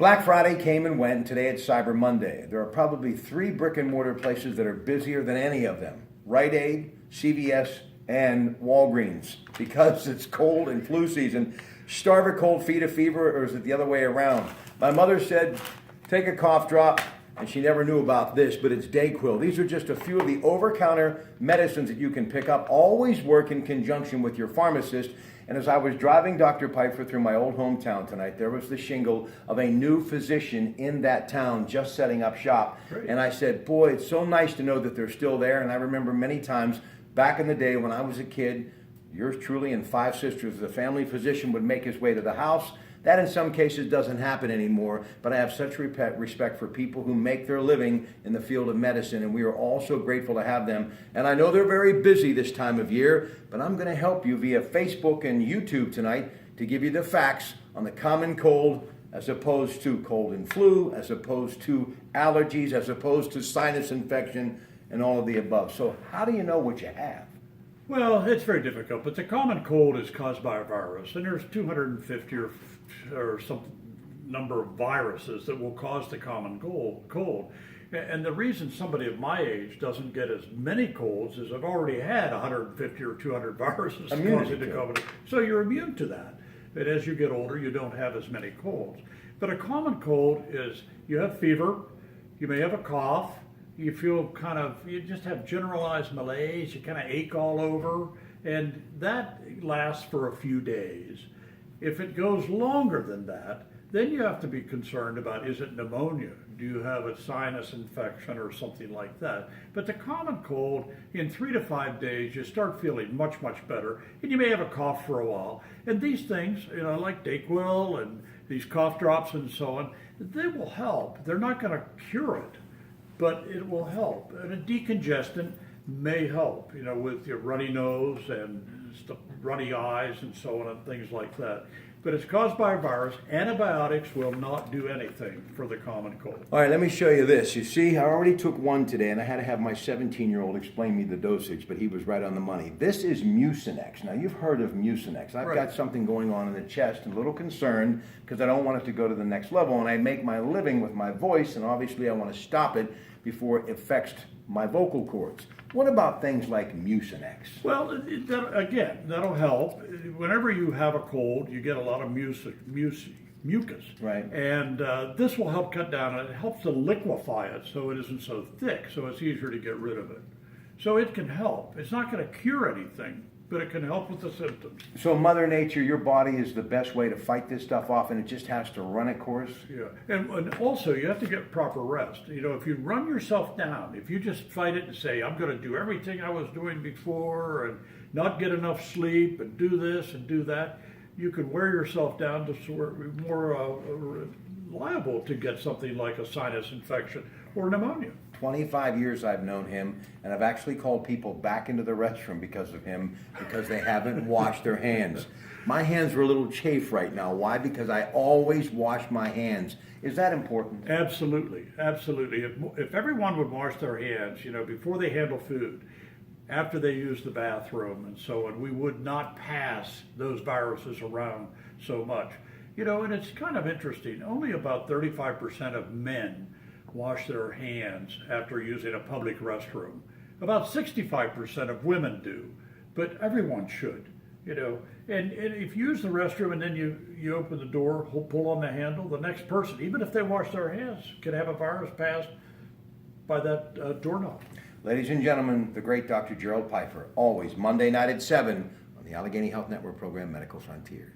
Black Friday came and went, and today it's Cyber Monday. There are probably 3 brick and mortar places that are busier than any of them: Rite Aid, CVS, and Walgreens, because it's cold and flu season. Starve a cold, feed a fever, or is it the other way around? My mother said, take a cough drop, and she never knew about this, but it's Dayquil. These are just a few of the over-counter medicines that you can pick up. Always work in conjunction with your pharmacist. And as I was driving Dr. Piper through my old hometown tonight, there was the shingle of a new physician in that town just setting up shop. Great. And I said, boy, it's so nice to know that they're still there. And I remember many times back in the day when I was a kid, yours truly and 5 sisters, the family physician would make his way to the house. That in some cases doesn't happen anymore, but I have such respect for people who make their living in the field of medicine, and we are all so grateful to have them. And I know they're very busy this time of year, but I'm going to help you via Facebook and YouTube tonight to give you the facts on the common cold as opposed to cold and flu, as opposed to allergies, as opposed to sinus infection, and all of the above. So how do you know what you have? Well, it's very difficult, but the common cold is caused by a virus, and there's 250 or some number of viruses that will cause the common cold. And the reason somebody of my age doesn't get as many colds is I've already had 150 or 200 viruses causing the common. So you're immune to that. But as you get older, you don't have as many colds. But a common cold is you have fever, you may have a cough, you feel you just have generalized malaise, you kind of ache all over, and that lasts for a few days. If it goes longer than that, then you have to be concerned about, is it pneumonia? Do you have a sinus infection or something like that? But the common cold, in 3 to 5 days, you start feeling much, much better, and you may have a cough for a while. And these things, like Dayquil and these cough drops and so on, they will help. They're not going to cure it, but it will help. And a decongestant may help, with your runny nose and runny eyes and so on and things like that. But it's caused by a virus. Antibiotics will not do anything for the common cold. All right, let me show you this. You see, I already took one today, and I had to have my 17-year-old explain me the dosage, but he was right on the money. This is Mucinex. Now, you've heard of Mucinex. I've got something going on in the chest, and a little concerned because I don't want it to go to the next level, and I make my living with my voice, and obviously I want to stop it before it affects my vocal cords. What about things like Mucinex? Well, that'll help. Whenever you have a cold, you get a lot of mucus. Right. And this will help cut down on it. It helps to liquefy it so it isn't so thick, so it's easier to get rid of it. So it can help. It's not going to cure anything, but it can help with the symptoms. So Mother Nature, your body is the best way to fight this stuff off, and it just has to run its course? Yeah, and also you have to get proper rest. If you run yourself down, if you just fight it and say, I'm going to do everything I was doing before and not get enough sleep and do this and do that, you can wear yourself down to be more liable to get something like a sinus infection or pneumonia. 25 years I've known him, and I've actually called people back into the restroom because of him, because they haven't washed their hands. My hands are a little chafed right now. Why? Because I always wash my hands. Is that important? Absolutely, absolutely. If everyone would wash their hands, before they handle food, after they use the bathroom and so on, we would not pass those viruses around so much. And it's kind of interesting. Only about 35% of men wash their hands after using a public restroom. About 65% of women do, but everyone should, And if you use the restroom and then you open the door, pull on the handle, the next person, even if they wash their hands, can have a virus passed by that doorknob. Ladies and gentlemen, the great Dr. Gerald Piper, always Monday night at 7 on the Allegheny Health Network program, Medical Frontiers.